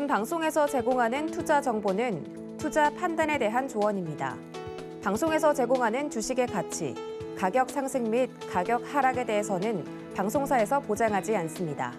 본 방송에서 제공하는 투자 정보는 투자 판단에 대한 조언입니다. 방송에서 제공하는 주식의 가치, 가격 상승 및 가격 하락에 대해서는 방송사에서 보장하지 않습니다.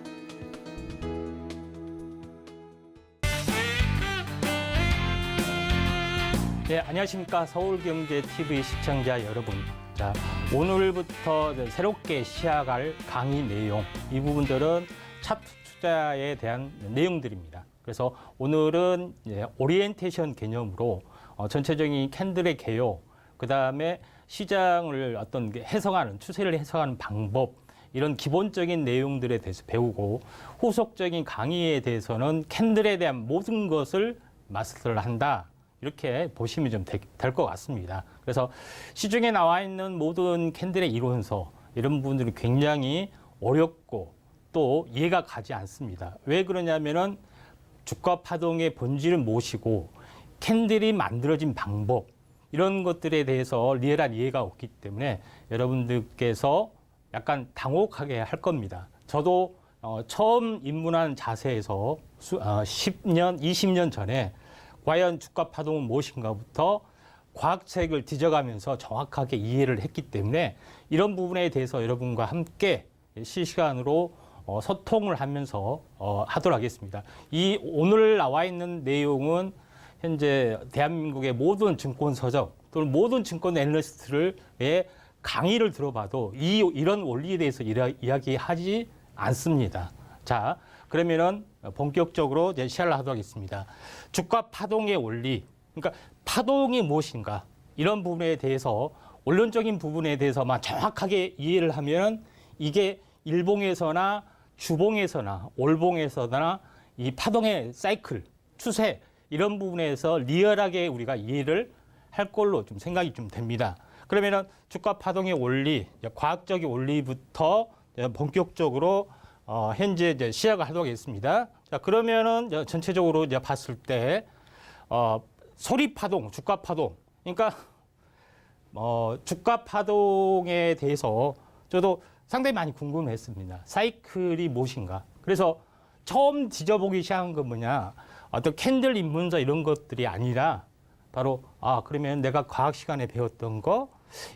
네, 안녕하십니까. 서울경제TV 시청자 여러분. 자, 오늘부터 새롭게 시작할 강의 내용, 이 부분들은 차트 투자에 대한 내용들입니다. 그래서 오늘은 오리엔테이션 개념으로 전체적인 캔들의 개요, 그 다음에 시장을 어떤 해석하는, 추세를 해석하는 방법, 이런 기본적인 내용들에 대해서 배우고, 후속적인 강의에 대해서는 캔들에 대한 모든 것을 마스터를 한다. 이렇게 보시면 좀 될 것 같습니다. 그래서 시중에 나와 있는 모든 캔들의 이론서, 이런 부분들이 굉장히 어렵고 또 이해가 가지 않습니다. 왜 그러냐면은 주가 파동의 본질을 모시고 캔들이 만들어진 방법, 이런 것들에 대해서 리얼한 이해가 없기 때문에 여러분들께서 약간 당혹하게 할 겁니다. 저도 처음 입문한 자세에서 10년, 20년 전에 과연 주가 파동은 무엇인가부터 과학책을 뒤져가면서 정확하게 이해를 했기 때문에 이런 부분에 대해서 여러분과 함께 실시간으로 소통을 하면서 하도록 하겠습니다. 이 오늘 나와 있는 내용은 현재 대한민국의 모든 증권 서적 또는 모든 증권 애널리스트를 강의를 들어봐도 이런 원리에 대해서 이야기하지 않습니다. 자, 그러면은 본격적으로 이제 시작을 하도록 하겠습니다. 주가 파동의 원리, 그러니까 파동이 무엇인가, 이런 부분에 대해서 원론적인 부분에 대해서만 정확하게 이해를 하면 이게 일봉에서나 주봉에서나 월봉에서나 이 파동의 사이클, 추세, 이런 부분에서 리얼하게 우리가 이해를 할 걸로 좀 생각이 좀 됩니다. 그러면은 주가 파동의 원리, 과학적인 원리부터 본격적으로 현재 이제 시작을 하도록 하겠습니다. 자, 그러면은 전체적으로 이제 봤을 때 소리 파동, 주가 파동, 그러니까 주가 파동에 대해서 저도 상당히 많이 궁금했습니다. 사이클이 무엇인가? 그래서 처음 뒤져보기 시작한 건 뭐냐? 어떤 캔들 입문서 이런 것들이 아니라 바로 그러면 내가 과학 시간에 배웠던 거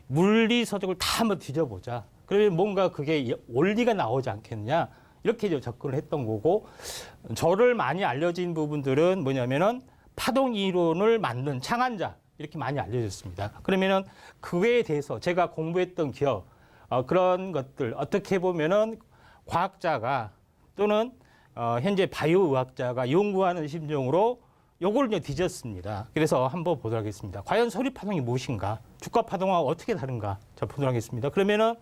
물리 서적을 다 한번 뒤져보자. 그러면 뭔가 그게 원리가 나오지 않겠느냐, 이렇게 접근을 했던 거고, 저를 많이 알려진 부분들은 뭐냐면은 파동 이론을 만든 창안자, 이렇게 많이 알려졌습니다. 그러면은 그에 대해서 제가 공부했던 기업, 그런 것들 어떻게 보면은 과학자가 또는 현재 바이오 의학자가 연구하는 심정으로 요걸 이제 뒤졌습니다. 그래서 한번 보도록 하겠습니다. 과연 소리 파동이 무엇인가? 주가 파동하고 어떻게 다른가? 자, 보도록 하겠습니다. 그러면은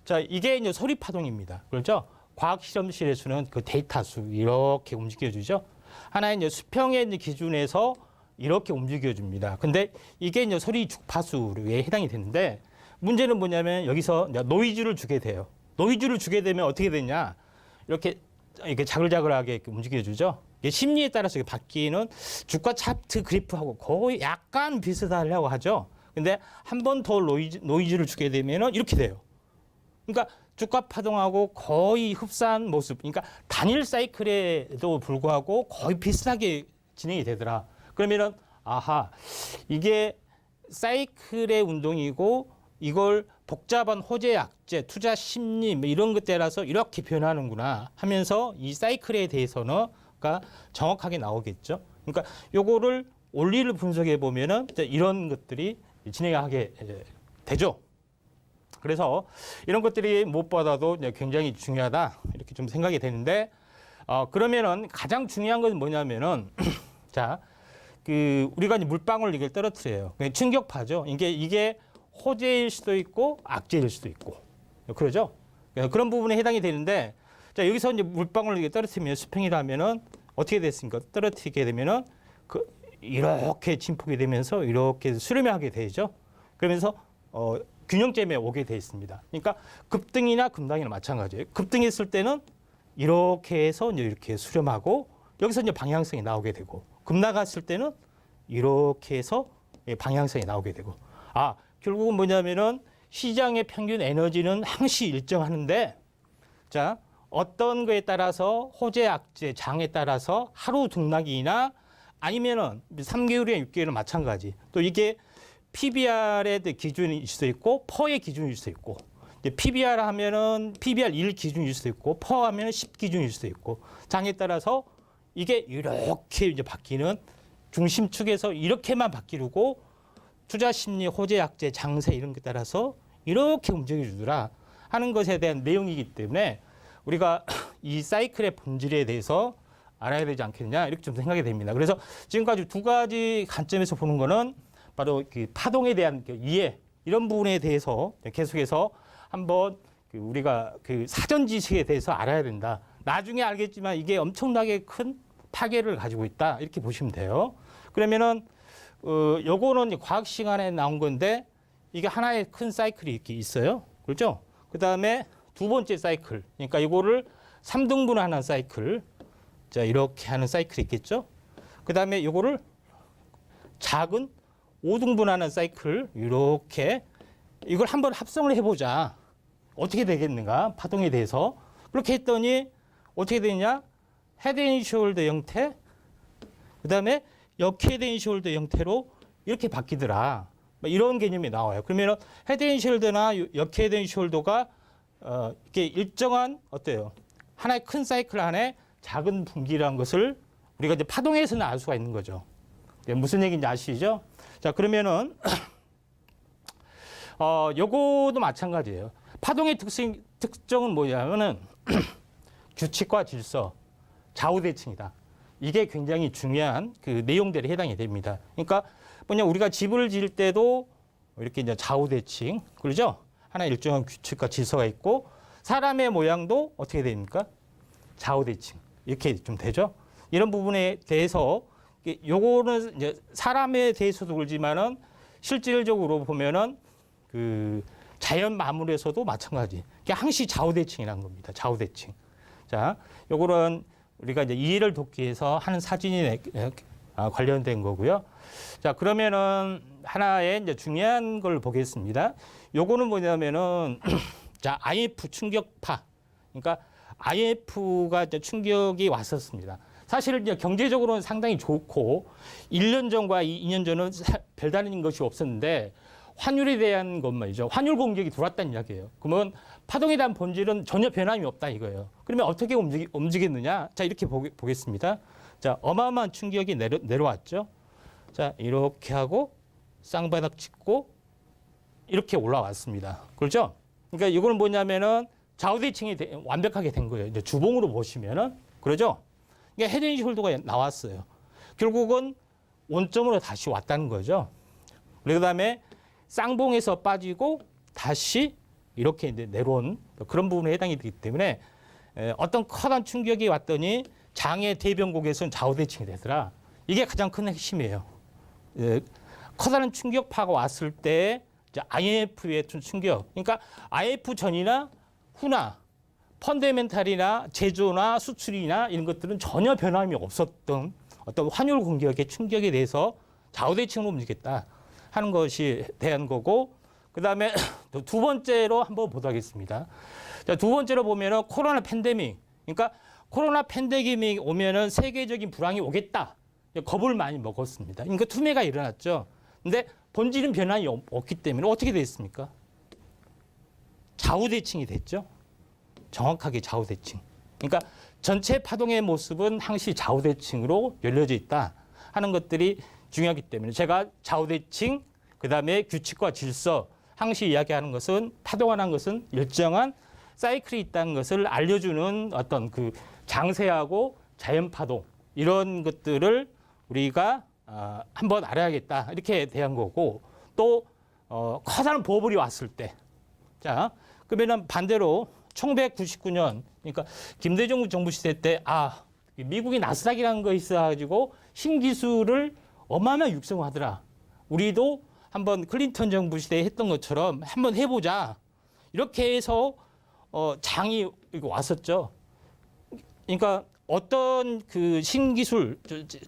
자, 이게 이제 소리 파동입니다. 그렇죠? 과학 실험실에서는 그 데이터 수 이렇게 움직여주죠. 하나의 이제 수평의 기준에서 이렇게 움직여줍니다. 근데 이게 이제 소리 주파수에 해당이 되는데, 문제는 뭐냐면 여기서 노이즈를 주게 돼요. 노이즈를 주게 되면 어떻게 되냐? 이렇게 자글자글하게 이렇게 움직여주죠. 이게 심리에 따라서 바뀌는 주가 차트 그래프하고 거의 약간 비슷하려고 하죠. 근데 한 번 더 노이즈를 주게 되면은 이렇게 돼요. 그러니까 주가 파동하고 거의 흡사한 모습, 그러니까 단일 사이클에도 불구하고 거의 비슷하게 진행이 되더라. 그러면은 이게 사이클의 운동이고 이걸 복잡한 호재, 악재, 투자 심리 이런 것 따라서 이렇게 변하는구나 하면서 이 사이클에 대해서는 그러니까 정확하게 나오겠죠. 그러니까 요거를 원리를 분석해 보면은 이런 것들이 진행하게 되죠. 그래서 이런 것들이 무엇보다도 굉장히 중요하다, 이렇게 좀 생각이 되는데, 그러면은 가장 중요한 건 뭐냐면은 자, 우리가 이제 물방울 이걸 떨어뜨려요. 충격파죠. 이게 호재일 수도 있고 악재일 수도 있고, 그러죠. 그런 부분에 해당이 되는데, 자, 여기서 이제 물방울을 이렇게 떨어뜨리면 수평이라면은 어떻게 됐습니까? 떨어뜨리게 되면은 이렇게 진폭이 되면서 이렇게 수렴하게 되죠. 그러면서 균형점에 오게 돼 있습니다. 그러니까 급등이나 급락이나 마찬가지예요. 급등했을 때는 이렇게 해서 이제 이렇게 수렴하고 여기서 이제 방향성이 나오게 되고, 급락했을 때는 이렇게 해서 방향성이 나오게 되고, 결국은 뭐냐면은 시장의 평균 에너지는 항시 일정하는데, 자, 어떤 거에 따라서 호재, 악재, 장에 따라서 하루 등락이나 아니면은 3개월이나 6개월은 마찬가지. 또 이게 PBR의 기준이 있을 수 있고 퍼의 기준일 수 있고 PBR 하면은 PBR 1 기준일 수도 있고 퍼 하면은 10 기준일 수도 있고 장에 따라서 이게 이렇게 이제 바뀌는 중심축에서 이렇게만 바뀌고 투자 심리, 호재, 약재, 장세 이런 게 따라서 이렇게 움직여주더라 하는 것에 대한 내용이기 때문에 우리가 이 사이클의 본질에 대해서 알아야 되지 않겠느냐 이렇게 좀 생각이 됩니다. 그래서 지금까지 두 가지 관점에서 보는 거는 바로 그 파동에 대한 이해 이런 부분에 대해서 계속해서 한번 우리가 그 사전 지식에 대해서 알아야 된다. 나중에 알겠지만 이게 엄청나게 큰 파괴를 가지고 있다 이렇게 보시면 돼요. 그러면은 요거는 이제 과학 시간에 나온 건데 이게 하나의 큰 사이클이 이렇게 있어요. 그렇죠? 그 다음에 두 번째 사이클. 그러니까 이거를 3등분하는 사이클. 자, 이렇게 하는 사이클이 있겠죠? 그 다음에 요거를 작은 5등분하는 사이클. 이렇게 이걸 한번 합성을 해보자. 어떻게 되겠는가? 파동에 대해서. 그렇게 했더니 어떻게 되느냐? 헤드앤숄더 형태. 그 다음에 역헤드앤숄더 형태로 이렇게 바뀌더라. 이런 개념이 나와요. 그러면 헤드앤숄더나 역헤드앤숄더가 이렇게 일정한 어때요? 하나의 큰 사이클 안에 작은 분기라는 것을 우리가 이제 파동에서는 알 수가 있는 거죠. 무슨 얘기인지 아시죠? 자, 그러면은 요거도 마찬가지예요. 파동의 특정은 뭐냐면은 규칙과 질서, 좌우대칭이다. 이게 굉장히 중요한 그 내용들에 해당이 됩니다. 그러니까 뭐냐 우리가 집을 지을 때도 이렇게 이제 좌우대칭, 그러죠? 하나 일정한 규칙과 질서가 있고 사람의 모양도 어떻게 됩니까? 좌우대칭 이렇게 좀 되죠. 이런 부분에 대해서 요거는 이제 사람에 대해서도 그렇지만은 실질적으로 보면은 그 자연 마물에서도 마찬가지. 항시 좌우대칭이라는 겁니다. 좌우대칭. 자, 요거는 우리가 이제 이해를 돕기 위해서 하는 사진이 관련된 거고요. 자, 그러면은 하나의 이제 중요한 걸 보겠습니다. 요거는 뭐냐면은 자, IMF 충격파. 그러니까 IMF가 이제 충격이 왔었습니다. 사실 이제 경제적으로는 상당히 좋고 1년 전과 2년 전은 별다른 것이 없었는데 환율에 대한 것만이죠. 환율 공격이 들어왔다는 이야기예요. 그러면 파동에 대한 본질은 전혀 변함이 없다 이거예요. 그러면 어떻게 움직였느냐? 자, 이렇게 보겠습니다. 자, 어마어마한 충격이 내려왔죠. 자, 이렇게 하고 쌍바닥 짚고 이렇게 올라왔습니다. 그렇죠? 그러니까 이거는 뭐냐면은 좌우대칭이 완벽하게 된 거예요. 이제 주봉으로 보시면은 그러죠? 그러니까 헤드앤숄더가 나왔어요. 결국은 원점으로 다시 왔다는 거죠. 그다음에 쌍봉에서 빠지고 다시 이렇게 이제 내려온 그런 부분에 해당이 되기 때문에 어떤 커다란 충격이 왔더니 장의 대변곡에서는 좌우대칭이 되더라. 이게 가장 큰 핵심이에요. 커다란 충격파가 왔을 때 IMF의 충격. 그러니까 IMF 전이나 후나 펀더멘탈이나 제조나 수출이나 이런 것들은 전혀 변함이 없었던 어떤 환율 공격의 충격에 대해서 좌우대칭으로 움직였다 하는 것이 대한 거고, 그 다음에 두 번째로 한번 보도록 하겠습니다. 자, 두 번째로 보면은 코로나 팬데믹. 그러니까 코로나 팬데믹이 오면은 세계적인 불황이 오겠다. 겁을 많이 먹었습니다. 그러니까 투매가 일어났죠. 근데 본질은 변함이 없기 때문에 어떻게 됐습니까? 좌우대칭이 됐죠. 정확하게 좌우대칭. 그러니까 전체 파동의 모습은 항시 좌우대칭으로 열려져 있다 하는 것들이 중요하기 때문에 제가 좌우대칭, 그다음에 규칙과 질서, 항시 이야기하는 것은 파동하는 것은 일정한 사이클이 있다는 것을 알려주는 어떤 그 장세하고 자연 파동 이런 것들을 우리가 한번 알아야겠다 이렇게 대한 거고, 또 커다란 버블이 왔을 때, 자 그러면은 반대로 1999년 그러니까 김대중 정부 시대 때 미국이 나스닥이라는 거 있어가지고 신기술을 어마어마하게 육성하더라. 우리도 한번 클린턴 정부 시대에 했던 것처럼 한번 해보자. 이렇게 해서 장이 왔었죠. 그러니까 어떤 그 신기술,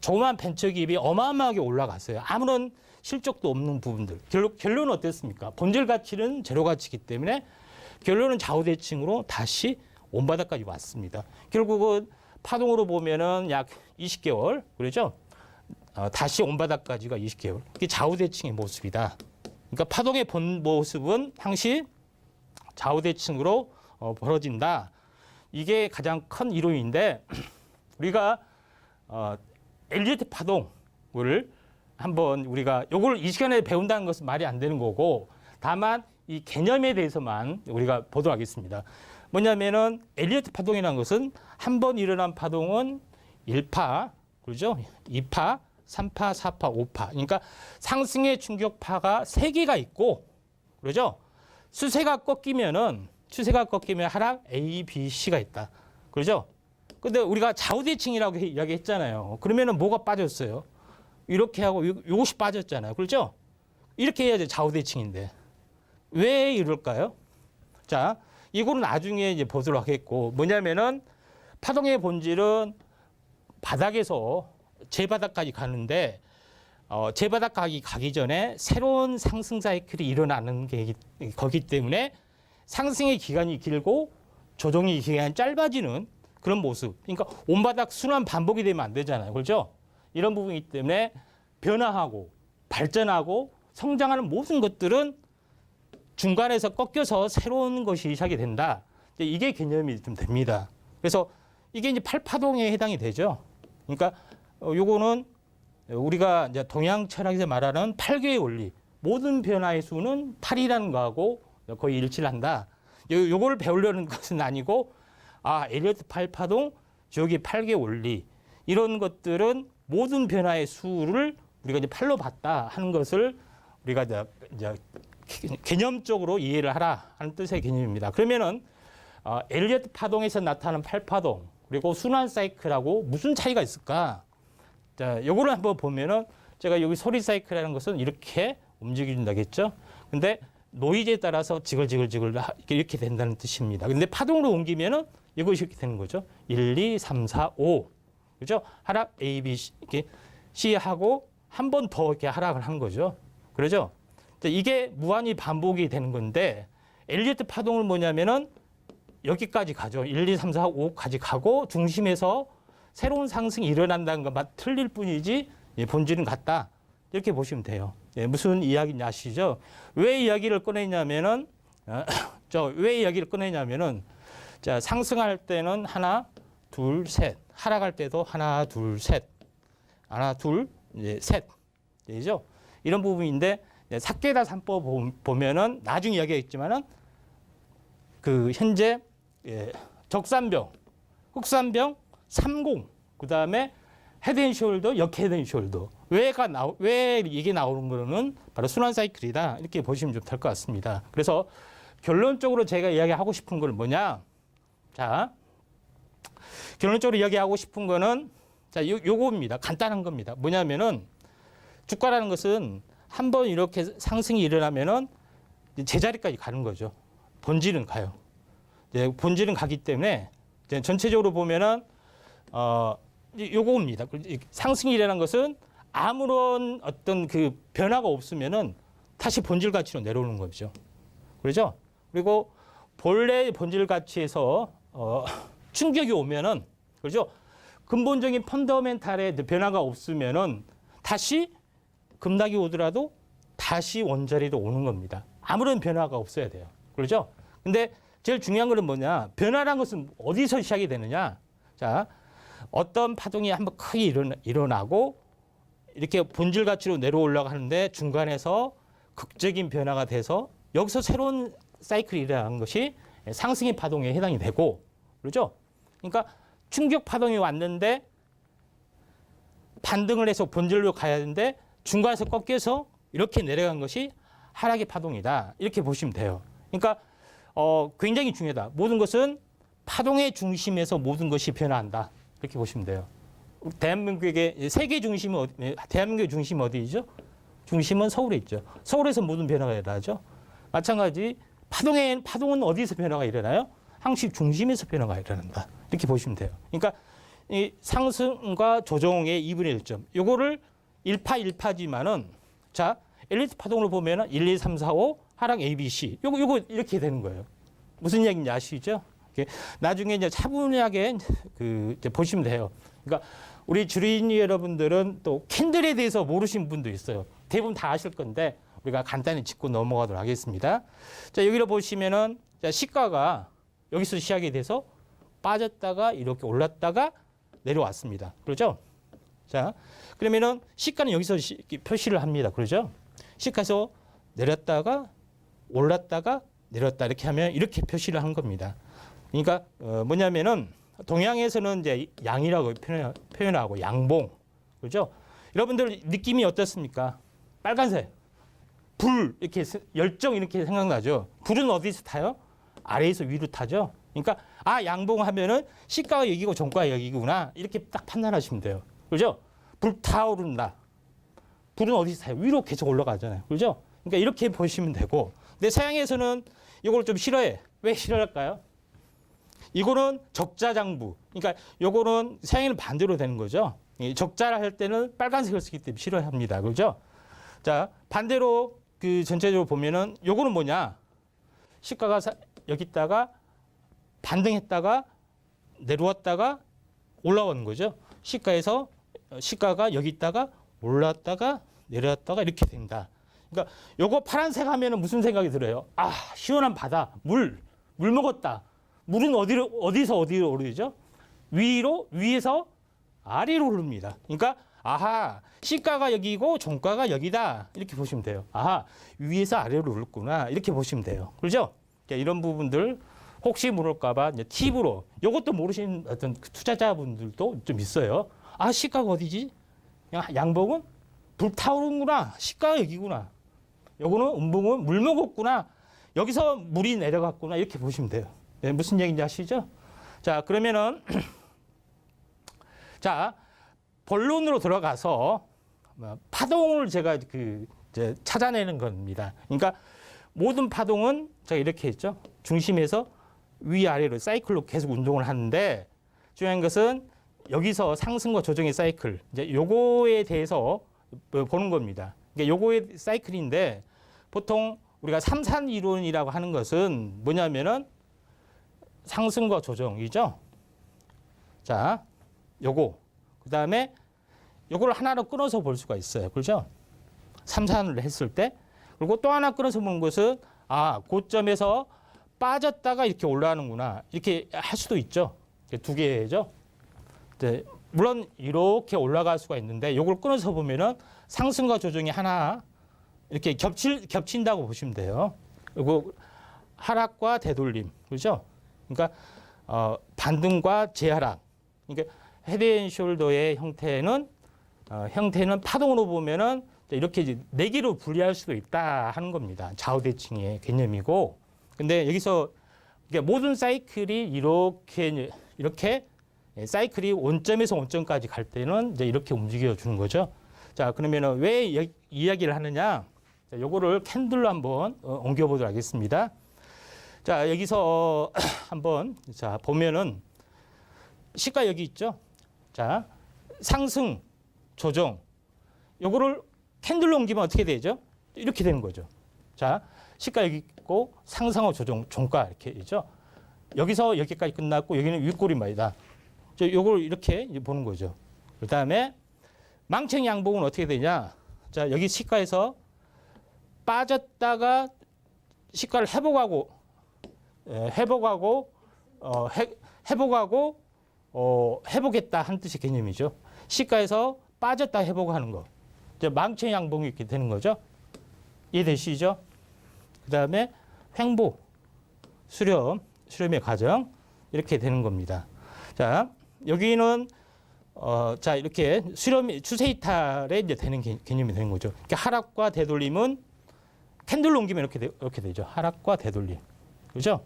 조그만 벤처 기업이 어마어마하게 올라갔어요. 아무런 실적도 없는 부분들. 결론은 어땠습니까? 본질 가치는 제로 가치이기 때문에 결론은 좌우대칭으로 다시 온바닥까지 왔습니다. 결국은 파동으로 보면은 약 20개월, 그렇죠? 다시 온바닥까지가 20개월. 이게 좌우대칭의 모습이다. 그러니까 파동의 본 모습은 항시 좌우대칭으로 벌어진다. 이게 가장 큰 이론인데 우리가 엘리어트 파동을 한번 우리가 요걸 이 시간에 배운다는 것은 말이 안 되는 거고 다만 이 개념에 대해서만 우리가 보도록 하겠습니다. 뭐냐면은 엘리어트 파동이라는 것은 한 번 일어난 파동은 1파, 그렇죠? 2파, 3파, 4파, 5파. 그러니까 상승의 충격파가 3개가 있고 그렇죠? 추세가 꺾이면 하락 A, B, C가 있다. 그렇죠? 근데 우리가 좌우대칭이라고 이야기했잖아요. 그러면은 뭐가 빠졌어요? 이렇게 하고 이것이 빠졌잖아요. 그렇죠? 이렇게 해야지 좌우대칭인데. 왜 이럴까요? 자, 이거는 나중에 이제 보도록 하겠고, 뭐냐면은 파동의 본질은 바닥에서 재바닥까지 가는데, 재바닥까지 가기 전에 새로운 상승 사이클이 일어나는 게 거기 때문에 상승의 기간이 길고 조정의 기간이 짧아지는 그런 모습. 그러니까 온바닥 순환 반복이 되면 안 되잖아요. 그렇죠? 이런 부분이기 때문에 변화하고 발전하고 성장하는 모든 것들은 중간에서 꺾여서 새로운 것이 시작이 된다. 이게 개념이 좀 됩니다. 그래서 이게 이제 8파동에 해당이 되죠. 그러니까 요거는 우리가 이제 동양 철학에서 말하는 8개의 원리. 모든 변화의 수는 8이라는 거하고 거의 일치를 한다. 요거를 배우려는 것은 아니고 엘리어트 8파동, 저기 8개 원리. 이런 것들은 모든 변화의 수를 우리가 이제 8로 봤다 하는 것을 우리가 이제 개념적으로 이해를 하라 하는 뜻의 개념입니다. 그러면은 엘리어트 파동에서 나타나는 8파동 그리고 순환 사이클하고 무슨 차이가 있을까? 자, 요거를 한번 보면은 제가 여기 소리 사이클이라는 것은 이렇게 움직인다겠죠. 근데 노이즈에 따라서 지글지글 이렇게 된다는 뜻입니다. 근데 파동으로 옮기면은 이것이 이렇게 되는 거죠. 1, 2, 3, 4, 5. 그죠? 하락 A, B, C, 이렇게 C 하고 한 번 더 이렇게 하락을 한 거죠. 그러죠? 이게 무한히 반복이 되는 건데 엘리어트 파동은 뭐냐면은 여기까지 가죠. 1, 2, 3, 4, 5까지 가고 중심에서 새로운 상승이 일어난다는 것만 틀릴 뿐이지 본질은 같다. 이렇게 보시면 돼요. 무슨 이야기인지 아시죠? 왜 이야기를 꺼내냐면은 자, 상승할 때는 하나, 둘, 셋. 하락할 때도 하나, 둘, 셋. 하나, 둘, 이제 셋. 되죠? 이런 부분인데 사케다 3법 보면은 나중에 이야기했지만은 그 현재 적산병, 흑산병, 30, 그다음에 헤드앤숄더, 역헤드앤숄더. 왜 이게 나오는 거는 바로 순환 사이클이다. 이렇게 보시면 좀 될 것 같습니다. 그래서 결론적으로 제가 이야기하고 싶은 건 뭐냐? 자, 결론적으로 이야기하고 싶은 거는 자, 요겁니다. 간단한 겁니다. 뭐냐면은 주가라는 것은 한번 이렇게 상승이 일어나면은 제자리까지 가는 거죠. 본질은 가요. 본질은 가기 때문에 전체적으로 보면은 요겁니다. 상승이 일어난 것은 아무런 어떤 그 변화가 없으면은 다시 본질 가치로 내려오는 거죠. 그렇죠? 그리고 본래 본질 가치에서 충격이 오면은 그렇죠? 근본적인 펀더멘탈의 변화가 없으면은 다시 급락이 오더라도 다시 원자리로 오는 겁니다. 아무런 변화가 없어야 돼요. 그렇죠? 근데 제일 중요한 거는 뭐냐? 변화라는 것은 어디서 시작이 되느냐? 자, 어떤 파동이 한번 크게 일어나고 이렇게 본질 가치로 내려오려고 하는데 중간에서 극적인 변화가 돼서 여기서 새로운 사이클이 일어나는 것이 상승의 파동에 해당이 되고 그렇죠? 그러니까 충격 파동이 왔는데 반등을 해서 본질로 가야 하는데 중간에서 꺾여서 이렇게 내려간 것이 하락의 파동이다. 이렇게 보시면 돼요. 그러니까 굉장히 중요하다. 모든 것은 파동의 중심에서 모든 것이 변화한다. 이렇게 보시면 돼요. 대한민국의 세계 중심은 대한민국의 중심이 어디죠? 중심은 서울에 있죠. 서울에서 모든 변화가 일어나죠. 마찬가지 파동은 어디서 변화가 일어나요? 항시 중심에서 변화가 일어난다. 이렇게 보시면 돼요. 그러니까 이 상승과 조정의 2분의 1점. 요거를 1파지만은 자, 엘리트 파동으로 보면은 1, 2, 3, 4, 5 하락 A, B, C. 요거 이렇게 되는 거예요. 무슨 이야기인지 아시죠? 나중에 이제 차분하게 이제 보시면 돼요. 그러니까 우리 주린이 여러분들은 또 캔들에 대해서 모르신 분도 있어요. 대부분 다 아실 건데 우리가 간단히 짚고 넘어가도록 하겠습니다. 자, 여기를 보시면은 자, 시가가 여기서 시작이 돼서 빠졌다가 이렇게 올랐다가 내려왔습니다. 그렇죠? 자, 그러면은 시가는 여기서 표시를 합니다. 그렇죠? 시가에서 내렸다가 올랐다가 내렸다 이렇게 하면 이렇게 표시를 한 겁니다. 그러니까 뭐냐면은 동양에서는 이제 양이라고 표현하고 양봉, 그렇죠? 여러분들 느낌이 어떻습니까? 빨간색, 불 이렇게 열정 이렇게 생각나죠? 불은 어디서 타요? 아래에서 위로 타죠. 그러니까 양봉하면은 시가가 여기고 종가가 여기구나 이렇게 딱 판단하시면 돼요. 그렇죠? 불타오른다. 불은 어디서 타요? 위로 계속 올라가잖아요. 그렇죠? 그러니까 이렇게 보시면 되고. 근데 서양에서는 이걸 좀 싫어해. 왜 싫어할까요? 이거는 적자장부. 그러니까 요거는 서양에는 반대로 되는 거죠. 적자를 할 때는 빨간색을 쓰기 때문에 싫어합니다. 그렇죠? 자, 반대로 그 전체적으로 보면은 요거는 뭐냐? 시가가 여기 있다가 반등했다가 내려왔다가 올라오는 거죠. 시가가 여기 있다가 올랐다가 내려왔다가 이렇게 된다. 그러니까 요거 파란색 하면은 무슨 생각이 들어요? 시원한 바다, 물 먹었다. 물은 어디서 어디로 오르죠? 위에서 아래로 흐릅니다. 그러니까 시가가 여기고 종가가 여기다 이렇게 보시면 돼요. 위에서 아래로 흐르구나 이렇게 보시면 돼요. 그렇죠? 이런 부분들 혹시 모를까봐 팁으로 이것도 모르시는 어떤 투자자분들도 좀 있어요. 시가가 어디지? 양봉은 불타오르는구나. 시가가 여기구나. 요거는 음봉은 물 먹었구나. 여기서 물이 내려갔구나. 이렇게 보시면 돼요. 네, 무슨 얘기인지 아시죠? 자, 그러면은 자, 본론으로 들어가서 파동을 제가 이제 찾아내는 겁니다. 그러니까 모든 파동은 제가 이렇게 했죠. 중심에서 위아래로 사이클로 계속 운동을 하는데 중요한 것은 여기서 상승과 조정의 사이클. 이제 요거에 대해서 보는 겁니다. 그러니까 요거의 사이클인데 보통 우리가 삼산 이론이라고 하는 것은 뭐냐면은 상승과 조정이죠. 자, 요거. 그다음에 요걸 하나로 끊어서 볼 수가 있어요. 그렇죠? 삼산을 했을 때. 그리고 또 하나 끊어서 보는 것은 고점에서 빠졌다가 이렇게 올라가는구나. 이렇게 할 수도 있죠. 두 개죠. 네, 물론 이렇게 올라갈 수가 있는데 요걸 끊어서 보면은 상승과 조정이 하나 이렇게 겹친다고 보시면 돼요. 그리고 하락과 되돌림. 그렇죠? 그러니까 반등과 재하락. 그러니까 헤드앤숄더의 형태는 파동으로 보면은 이렇게 이제 네 개로 분리할 수도 있다 하는 겁니다. 좌우대칭의 개념이고. 근데 여기서 모든 사이클이 이렇게 사이클이 원점에서 원점까지 갈 때는 이제 이렇게 움직여 주는 거죠. 자, 그러면은 왜 이야기를 하느냐? 자, 요거를 캔들로 한번 옮겨 보도록 하겠습니다. 자, 여기서 한번 자, 보면은 시가 여기 있죠? 자, 상승, 조정. 요거를 캔들로 옮기면 어떻게 되죠? 이렇게 되는 거죠. 자, 시가 여기 있고 상승과 조정, 종가 이렇게 있죠. 여기서 여기까지 끝났고 여기는 윗꼬리말이다. 요걸 이렇게 이제 보는 거죠. 그다음에 망청 양봉은 어떻게 되냐? 자, 여기 시가에서 빠졌다가 시가를 회복했다 한 뜻의 개념이죠. 시가에서 빠졌다 회복하는 거. 이제 망청 양봉이 이렇게 되는 거죠. 이해되시죠? 그다음에 횡보, 수렴의 과정 이렇게 되는 겁니다. 자, 여기는 자, 이렇게 수렴 추세 이탈에 이제 되는 개념이 되는 거죠. 그러니까 하락과 되돌림은 캔들로 옮기면 이렇게 되죠. 하락과 되돌림. 그렇죠?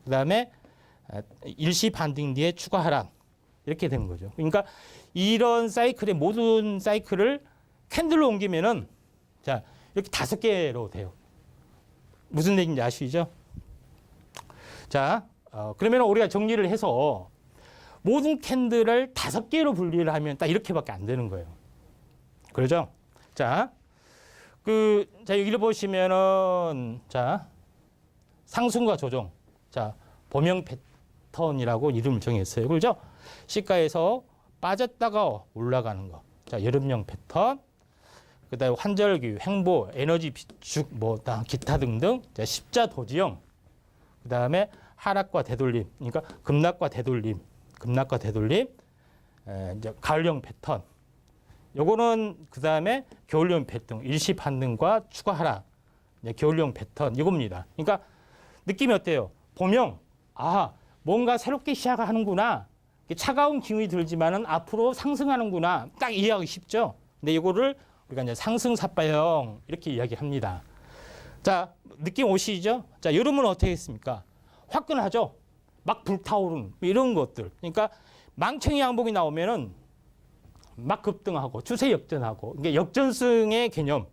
그다음에 일시 반등 뒤에 추가 하락 이렇게 되는 거죠. 그러니까 이런 사이클의 모든 사이클을 캔들로 옮기면은 자, 이렇게 5개로 돼요. 무슨 얘기인지 아시죠? 자, 그러면 우리가 정리를 해서 모든 캔들을 5개로 분리를 하면 딱 이렇게밖에 안 되는 거예요. 그렇죠? 자, 자, 여기를 보시면은, 자, 상승과 조정. 자, 패턴이라고 이름을 정했어요. 그렇죠? 시가에서 빠졌다가 올라가는 거. 자, 여름형 패턴. 그다음에 환절기, 횡보, 에너지 비축, 뭐 기타 등등. 자, 십자 도지형. 그다음에 하락과 되돌림. 그러니까 급락과 되돌림. 이제 가을형 패턴. 요거는 그다음에 겨울형 패턴, 일시 반등과 추가 하락. 이제 겨울형 패턴 이겁니다. 그러니까 느낌이 어때요? 보면 뭔가 새롭게 시작하는구나. 차가운 기운이 들지만은 앞으로 상승하는구나. 딱 이해하기 쉽죠. 근데 이거를 우리가 이제 상승사파형 이렇게 이야기합니다. 자, 느낌 오시죠? 자, 여름은 어떻게 했습니까? 화끈하죠. 막 불타오르는 이런 것들. 그러니까 망청이 양봉이 나오면은 막 급등하고 추세 역전하고 이게 역전승의 개념.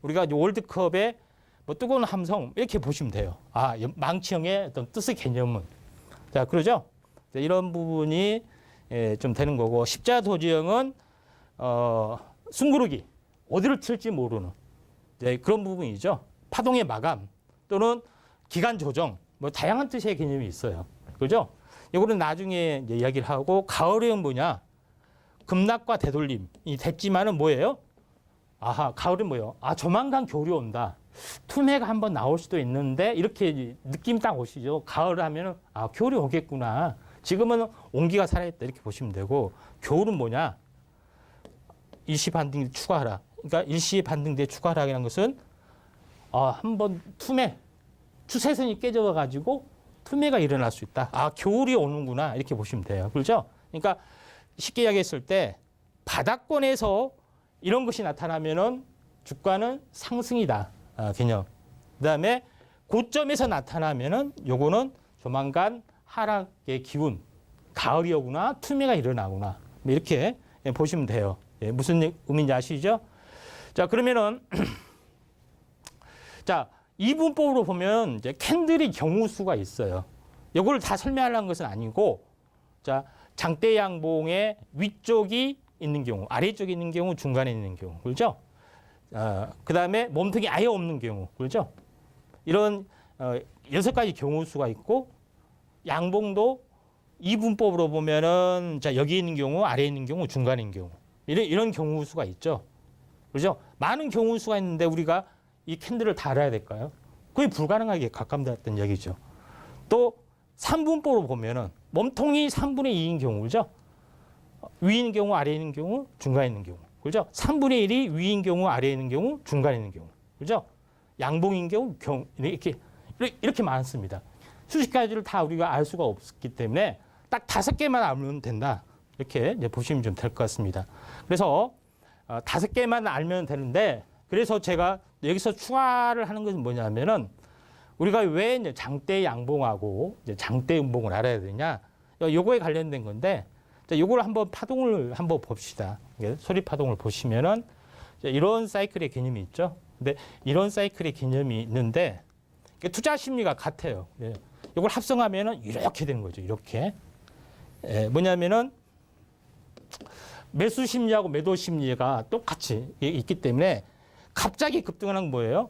우리가 월드컵에 뭐 뜨거운 함성 이렇게 보시면 돼요. 망치형의 어떤 뜻의 개념은. 자, 그러죠? 자, 이런 부분이 좀 되는 거고 십자 도지형은 숨고르기 어디를 튈지 모르는 그런 부분이죠. 파동의 마감 또는 기간 조정 뭐 다양한 뜻의 개념이 있어요. 그죠? 이거는 나중에 이제 이야기를 하고 가을은 뭐냐? 급락과 되돌림이 됐지만은 뭐예요? 가을은 뭐예요? 조만간 겨울이 온다. 투매가 한번 나올 수도 있는데 이렇게 느낌 딱 오시죠. 가을 하면은 겨울이 오겠구나. 지금은 온기가 살아있다 이렇게 보시면 되고 겨울은 뭐냐? 일시 반등 추가 하락. 그러니까 일시 반등 대 추가 하락이라는 것은 한번 투매 추세선이 깨져 가지고 투매가 일어날 수 있다. 겨울이 오는구나 이렇게 보시면 돼요. 그렇죠? 그러니까 쉽게 이야기했을 때 바닥권에서 이런 것이 나타나면은 주가는 상승이다. 개념. 그다음에 고점에서 나타나면은 요거는 조만간 하락의 기운, 가을이 오구나, 투매가 일어나구나. 이렇게 보시면 돼요. 무슨 의미인지 아시죠? 자, 그러면은 자, 이분법으로 보면 이제 캔들이 경우 수가 있어요. 요거를 다 설명하려는 것은 아니고 자, 장대 양봉의 위쪽이 있는 경우, 아래쪽에 있는 경우, 중간에 있는 경우. 그렇죠? 그다음에 몸통이 아예 없는 경우. 그렇죠? 이런 6가지 경우 수가 있고 양봉도 이분법으로 보면은 자, 여기 있는 경우, 아래에 있는 경우, 중간에 있는 경우. 이런 경우 수가 있죠. 그렇죠? 많은 경우 수가 있는데 우리가 이 캔들을 다 알아야 될까요? 거의 불가능하게 가깝다는 얘기죠. 또 3분법으로 보면은 몸통이 3분의 2인 경우죠. 위에 있는 경우, 아래에 있는 경우, 중간에 있는 경우. 그렇죠? 3분의 1이 위인 경우, 아래에 있는 경우, 중간에 있는 경우. 그렇죠? 양봉인 경우, 이렇게 많습니다. 수십 가지를 다 우리가 알 수가 없기 때문에 딱 5개만 알면 된다. 이렇게 이제 보시면 좀 될 것 같습니다. 그래서 5개만 알면 되는데 그래서 제가 여기서 추가를 하는 것은 뭐냐면은 우리가 왜 이제 장대 양봉하고 이제 장대 음봉을 알아야 되냐? 요거에 관련된 건데 자, 요걸 한번 파동을 한번 봅시다. 소리 파동을 보시면은 이런 사이클의 개념이 있죠. 근데 이런 사이클의 개념이 있는데 투자 심리가 같아요. 이걸 합성하면은 이렇게 되는 거죠. 이렇게 뭐냐면은 매수 심리하고 매도 심리가 똑같이 있기 때문에 갑자기 급등하는 건 뭐예요?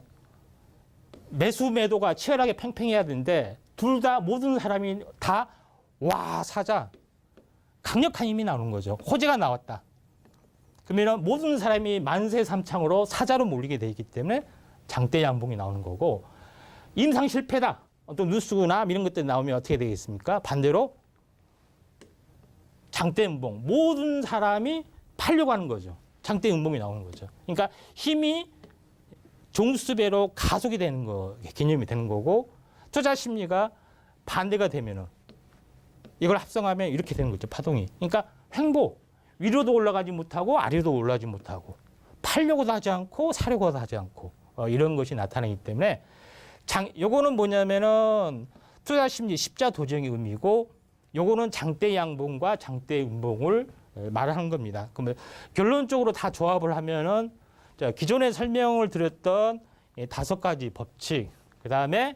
매수 매도가 치열하게 팽팽해야 되는데 둘 다 모든 사람이 다 사자 강력한 힘이 나오는 거죠. 호재가 나왔다. 그러면 모든 사람이 만세 삼창으로 사자로 몰리게 돼 있기 때문에 장대 양봉이 나오는 거고 임상 실패다. 또 뉴스나 이런 것들 나오면 어떻게 되겠습니까? 반대로 장대 음봉. 모든 사람이 팔려고 하는 거죠. 장대 음봉이 나오는 거죠. 그러니까 힘이 종수배로 가속이 되는 거 개념이 되는 거고 투자 심리가 반대가 되면은 이걸 합성하면 이렇게 되는 거죠. 파동이. 그러니까 횡보. 위로도 올라가지 못하고 아래도 올라가지 못하고 팔려고도 하지 않고 사려고도 하지 않고 이런 것이 나타나기 때문에 요거는 뭐냐면은 투자 심리 십자 도정의 의미고 요거는 장대 양봉과 장대 음봉을 말하는 겁니다. 그러면 결론적으로 다 조합을 하면은 자, 기존에 설명을 드렸던 5가지 법칙, 그다음에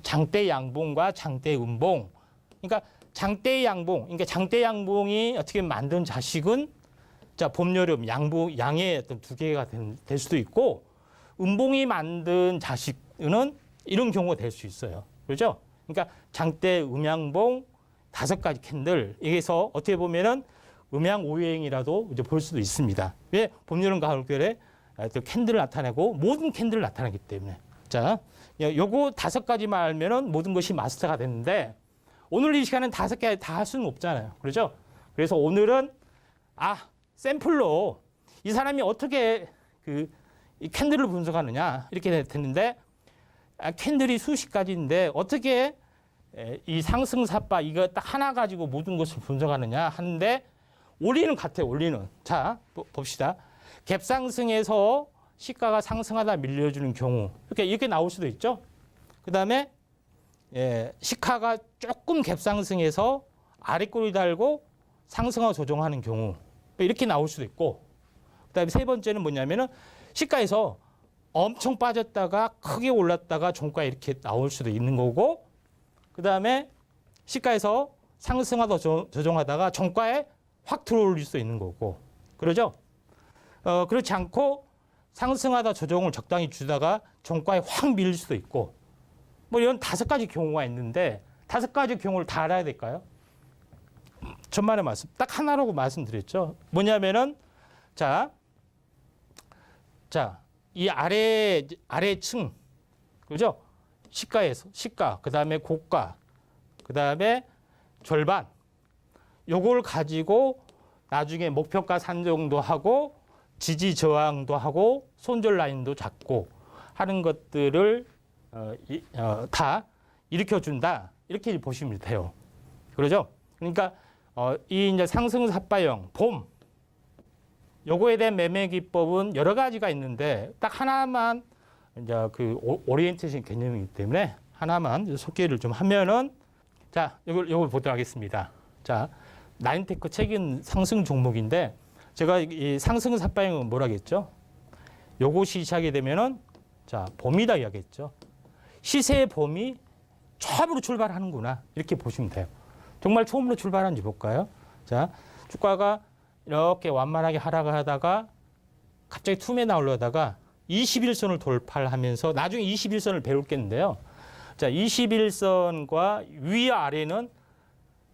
장대 양봉과 장대 음봉. 그러니까 장대 양봉, 그러니까 장대 양봉이 어떻게 만든 자식은 자, 봄, 여름 양의 어떤 2개가 될 수도 있고 음봉이 만든 자식은 이런 경우가 될 수 있어요. 그렇죠? 그러니까 장대, 음양봉 5가지 캔들. 여기서 어떻게 보면은 음양 오유행이라도 이제 볼 수도 있습니다. 왜 봄, 여름, 가을, 겨울에 또 캔들을 나타내고 모든 캔들을 나타내기 때문에. 자, 요거 5가지만 알면은 모든 것이 마스터가 되는데 오늘 이 시간은 5개 다 할 수는 없잖아요. 그렇죠? 그래서 오늘은 샘플로 이 사람이 어떻게 이 캔들을 분석하느냐 이렇게 됐는데 캔들이 수십 가지인데 어떻게 이 상승사바 이거 딱 하나 가지고 모든 것을 분석하느냐 하는데 원리는 같아요. 원리는. 자, 봅시다. 갭상승에서 시가가 상승하다 밀려주는 경우 이렇게 나올 수도 있죠. 그다음에 시가가 조금 갭상승해서 아래꼬리 달고 상승하고 조정하는 경우 이렇게 나올 수도 있고 그다음에 세 번째는 뭐냐면은 시가에서 엄청 빠졌다가 크게 올랐다가 종가에 이렇게 나올 수도 있는 거고 그다음에 시가에서 상승하다 조정하다가 종가에 확 들어올릴 수도 있는 거고 그러죠? 그렇지 않고 상승하다 조정을 적당히 주다가 종가에 확 밀릴 수도 있고 뭐 이런 5가지 경우가 있는데 5가지 경우를 다 알아야 될까요? 천만의 말씀. 딱 하나라고 말씀드렸죠. 뭐냐면은 자, 이 아래층 그죠? 시가, 그다음에 고가, 그다음에 절반. 요걸 가지고 나중에 목표가 산정도 하고 지지 저항도 하고 손절 라인도 잡고 하는 것들을 다 일으켜 준다. 이렇게 보시면 돼요. 그러죠? 그러니까 이 이제 상승 삿바형 봄 요거에 대한 매매 기법은 여러 가지가 있는데 딱 하나만 이제 그 오리엔테이션 개념이기 때문에 하나만 소개를 좀 하면은 자, 요걸 보도록 하겠습니다. 자, 나인테크 최근 상승 종목인데 제가 이 상승 삿바형은 뭐라겠죠? 요것이 시작이 되면은 자, 봄이다 이야기했죠. 시세의 봄이 처음으로 출발하는구나. 이렇게 보시면 돼요. 정말 처음으로 출발하는지 볼까요? 자, 주가가 이렇게 완만하게 하락을 하다가 갑자기 툼에 올라다가 21선을 돌파를 하면서 나중에 21선을 배울겠는데요. 자, 21선과 위와 아래는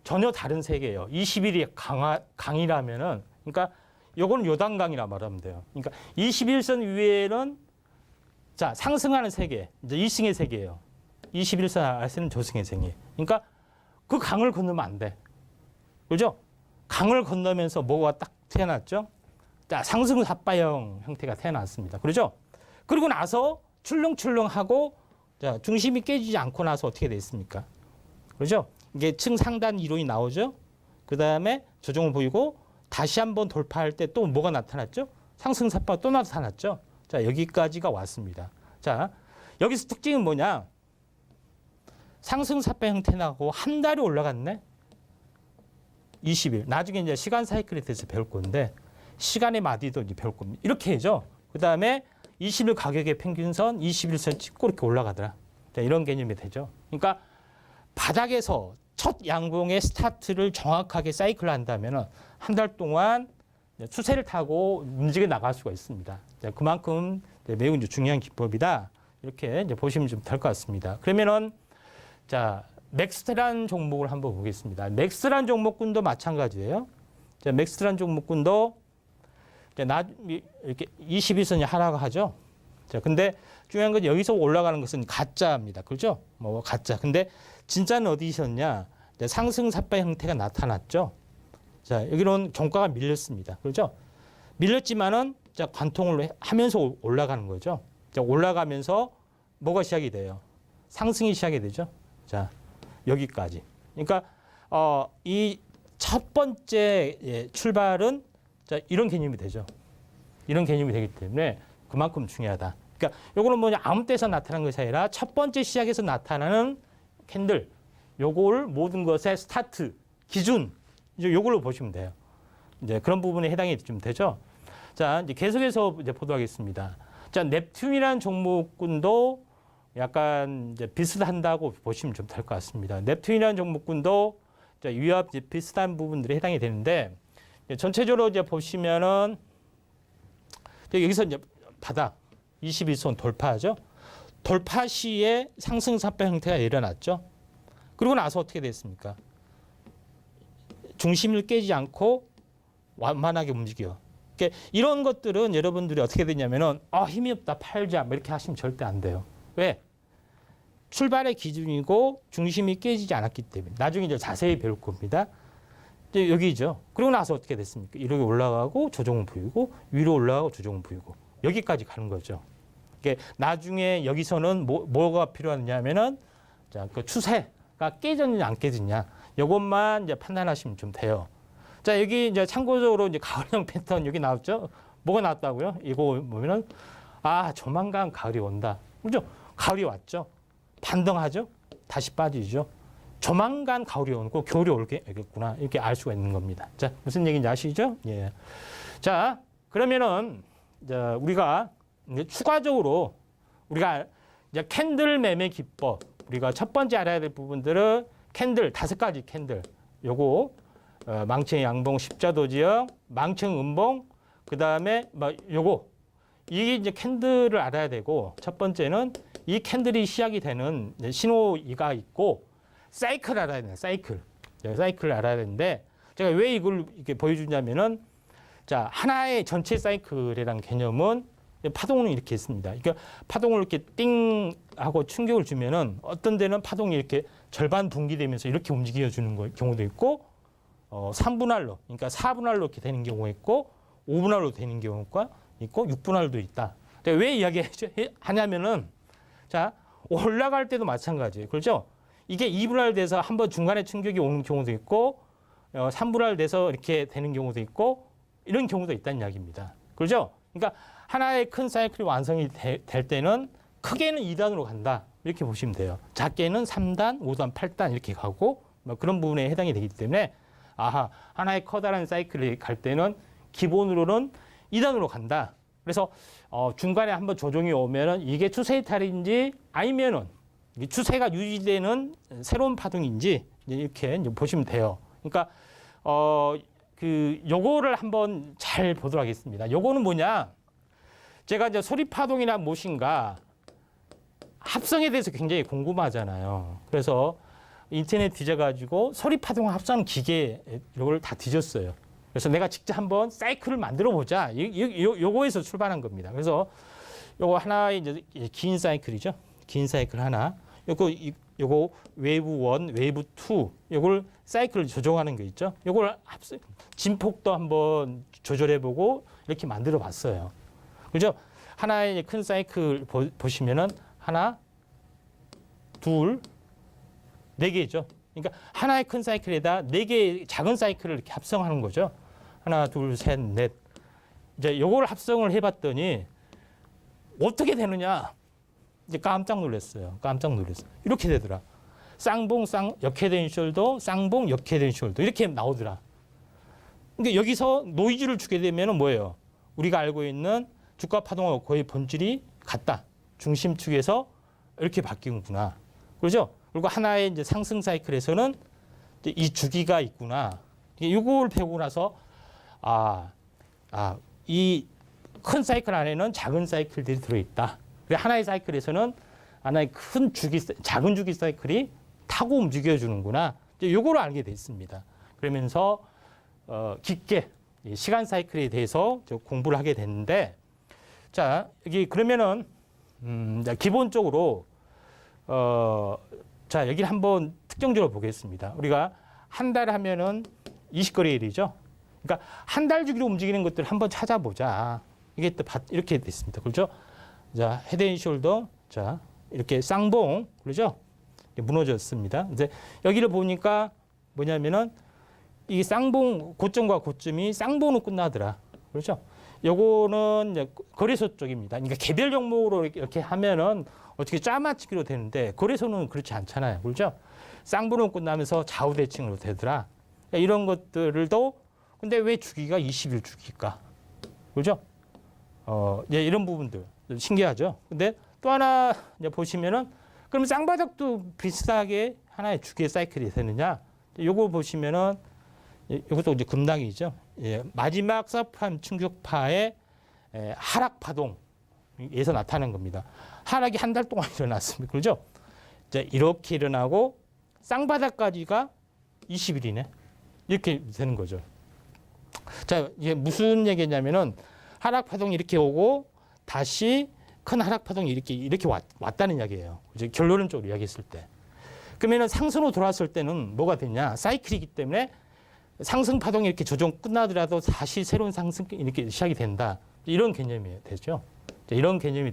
전혀 다른 세계예요. 21이 강이라면은 그러니까 요거는 요단강이라 말하면 돼요. 그러니까 21선 위에는 자, 상승하는 세계. 이제 2승의 세계예요. 21선 아래는 조승의 세계. 그러니까 그 강을 건너면 안 돼. 그죠? 강을 건너면서 뭐가 딱 태어났죠? 자, 상승 삿바형 형태가 태어났습니다. 그렇죠? 그리고 나서 출렁출렁하고 자, 중심이 깨지지 않고 나서 어떻게 됐습니까? 그렇죠? 이게 층 상단 이론이 나오죠? 그 다음에 조정을 보이고 다시 한번 돌파할 때 또 뭐가 나타났죠? 상승 삿바가 또 나타났죠? 자, 여기까지가 왔습니다. 자, 여기서 특징은 뭐냐? 상승 삿바 형태 나고 한 달이 올라갔네? 20일. 나중에 이제 시간 사이클에 대해서 배울 건데 시간의 마디도 이제 배울 겁니다. 이렇게 해죠. 그 다음에 20일 가격의 평균선 21선 찍고 이렇게 올라가더라. 자, 이런 개념이 되죠. 그러니까 바닥에서 첫 양봉의 스타트를 정확하게 사이클을 한다면 한 달 동안 추세를 타고 움직여 나갈 수가 있습니다. 자, 그만큼 매우 이제 중요한 기법이다. 이렇게 이제 보시면 좀 될 것 같습니다. 그러면은 자, 맥스트라는 종목을 한번 보겠습니다. 맥스트라는 종목군도 마찬가지예요. 자, 맥스트라는 종목군도 이렇게 21선이 하락을 하죠. 자, 근데 중요한 건 여기서 올라가는 것은 가짜입니다. 그렇죠? 뭐 가짜. 근데 진짜는 어디 있었냐? 상승 삿바 형태가 나타났죠. 자, 여기는 종가가 밀렸습니다. 그렇죠? 밀렸지만은 자, 관통을 하면서 올라가는 거죠. 자, 올라가면서 뭐가 시작이 돼요? 상승이 시작이 되죠. 자, 여기까지. 그러니까 이 첫 번째 출발은 자, 이런 개념이 되죠. 이런 개념이 되기 때문에 그만큼 중요하다. 그러니까 요거는 뭐냐 아무 때서 나타나는 것이 아니라 첫 번째 시작에서 나타나는 캔들. 요걸 모든 것의 스타트 기준 이제 요걸로 보시면 돼요. 이제 그런 부분에 해당이 좀 되죠. 자, 이제 계속해서 이제 보도록 하겠습니다. 자, 넵튠이라는 종목군도 약간 이제 비슷한다고 보시면 좀 될 것 같습니다. 넵튠이라는 종목군도 위와 비슷한 부분들이 해당이 되는데 전체적으로 이제 보시면은 여기서 이제 바닥 21선 돌파하죠. 돌파 시에 상승 삿바 형태가 일어났죠. 그러고 나서 어떻게 됐습니까? 중심을 깨지 않고 완만하게 움직여. 그러니까 이런 것들은 여러분들이 어떻게 되냐면은 힘이 없다 팔자 뭐 이렇게 하시면 절대 안 돼요. 왜? 출발의 기준이고 중심이 깨지지 않았기 때문에. 나중에 이제 자세히 배울 겁니다. 이제 여기죠. 그러고 나서 어떻게 됐습니까? 이렇게 올라가고 조정은 보이고 위로 올라가고 조정은 보이고 여기까지 가는 거죠. 그러니까 나중에 여기서는 뭐가 필요하냐면은 자, 그 추세가 깨졌느냐 안 깨졌냐 이것만 이제 판단하시면 좀 돼요. 자, 여기 이제 참고적으로 이제 가을형 패턴 여기 나왔죠? 뭐가 나왔다고요? 이거 보면은 조만간 가을이 온다. 그죠? 가을이 왔죠? 반등하죠? 다시 빠지죠? 조만간 가을이 오고 겨울이 올겠구나. 이렇게 알 수가 있는 겁니다. 자, 무슨 얘기인지 아시죠? 예. 자, 그러면은 이제 우리가 이제 추가적으로 우리가 이제 캔들 매매 기법 우리가 첫 번째 알아야 될 부분들은 캔들 5가지 캔들 요거 망청 양봉 십자도 지역 망청 음봉 그다음에 요거 이게 이제 캔들을 알아야 되고 첫 번째는 이 캔들이 시작이 되는 신호가 있고 사이클 알아야 돼요. 사이클을 알아야 되는데 제가 왜 이걸 이렇게 보여주냐면은 자 하나의 전체 사이클이라는 개념은 파동은 이렇게 있습니다. 그러니까 파동을 이렇게 띵 하고 충격을 주면은 어떤 데는 파동이 이렇게 절반 분기되면서 이렇게 움직여 주는 경우도 있고 3분할로 그러니까 4분할로 이렇게 되는 경우가 있고 5분할로 되는 경우가 있고 6분할도 있다. 왜 이야기하냐면은 자 올라갈 때도 마찬가지예요. 그렇죠? 이게 2분할 돼서 한번 중간에 충격이 오는 경우도 있고 3분할 돼서 이렇게 되는 경우도 있고 이런 경우도 있다는 이야기입니다. 그렇죠? 그러니까 하나의 큰 사이클이 완성이 될 때는 크게는 2단으로 간다. 이렇게 보시면 돼요. 작게는 3단, 5단, 8단 이렇게 가고 그런 부분에 해당이 되기 때문에 하나의 커다란 사이클이 갈 때는 기본으로는 2단으로 간다. 그래서 중간에 한번 조정이 오면은 이게 추세 이탈인지 아니면은 추세가 유지되는 새로운 파동인지 이렇게 보시면 돼요. 그러니까 요거를 한번 잘 보도록 하겠습니다. 요거는 뭐냐? 제가 이제 소리 파동이나 무엇인가 합성에 대해서 굉장히 궁금하잖아요. 그래서 인터넷 뒤져가지고 소리 파동 합성 기계 이걸 다 뒤졌어요. 그래서 내가 직접 한번 사이클을 만들어 보자. 요거에서 출발한 겁니다. 그래서 요거 하나의 이제 긴 사이클이죠. 긴 사이클 하나. 요거 웨이브 1, 웨이브 2 요걸 사이클을 조정하는 거 있죠. 요걸 진폭도 한번 조절해 보고 이렇게 만들어 봤어요. 그죠? 하나의 큰 사이클 보시면은 하나, 둘, 4개죠. 그러니까 하나의 큰 사이클에다 4개의 작은 사이클을 이렇게 합성하는 거죠. 하나, 둘, 셋, 넷. 이제 요걸 합성을 해봤더니 어떻게 되느냐? 이제 깜짝 놀랐어요. 이렇게 되더라. 쌍봉, 역회된 숄더, 쌍봉, 역회된 숄더 이렇게 나오더라. 그러니까 여기서 노이즈를 주게 되면은 뭐예요? 우리가 알고 있는 주가 파동하고 거의 본질이 같다. 중심축에서 이렇게 바뀌는구나. 그렇죠? 그리고 하나의 이제 상승 사이클에서는 이 주기가 있구나. 이걸 배우고 나서 이 큰 사이클 안에는 작은 사이클들이 들어있다. 하나의 사이클에서는 하나의 큰 주기, 작은 주기 사이클이 타고 움직여주는구나. 이거를 알게 됐습니다. 그러면서 깊게 시간 사이클에 대해서 공부를 하게 됐는데, 자 여기 그러면은 기본적으로 자 여기를 한번 특정적으로 보겠습니다. 우리가 한 달 하면은 20거래일이죠. 그러니까 한 달 주기로 움직이는 것들을 한번 찾아보자. 이게 또 이렇게 됐습니다. 그렇죠? 자, 헤드앤숄더, 자 이렇게 쌍봉, 그렇죠? 무너졌습니다. 이제 여기를 보니까 뭐냐면은 이 쌍봉 고점과 고점이 쌍봉으로 끝나더라. 그렇죠? 요거는 이제 거래소 쪽입니다. 그러니까 개별 종목으로 이렇게 하면은 어떻게 짜맞추기로 되는데 거래소는 그렇지 않잖아요. 그렇죠? 쌍봉으로 끝나면서 좌우 대칭으로 되더라. 그러니까 이런 것들도 근데 왜 주기가 20일 주기일까? 그렇죠? 이런 부분들 신기하죠. 근데 또 하나 이제 보시면은 그럼 쌍바닥도 비슷하게 하나의 주기의 사이클이 되느냐? 요거 보시면은 이것도 이제 급락이죠. 마지막 서프라임 충격파의 하락 파동에서 나타나는 겁니다. 하락이 한 달 동안 일어났습니다. 그렇죠? 이제 이렇게 일어나고 쌍바닥까지가 20일이네. 이렇게 되는 거죠. 자, 이게 무슨 얘기냐면은 하락 파동이 이렇게 오고 다시 큰 하락 파동이 이렇게 왔다는 이야기예요. 이제 결론적으로 이야기했을 때. 그러면은 상승으로 돌아왔을 때는 뭐가 되냐? 사이클이기 때문에 상승 파동이 이렇게 조정 끝나더라도 다시 새로운 상승 이렇게 시작이 된다. 이런 개념이 되죠. 이런 개념이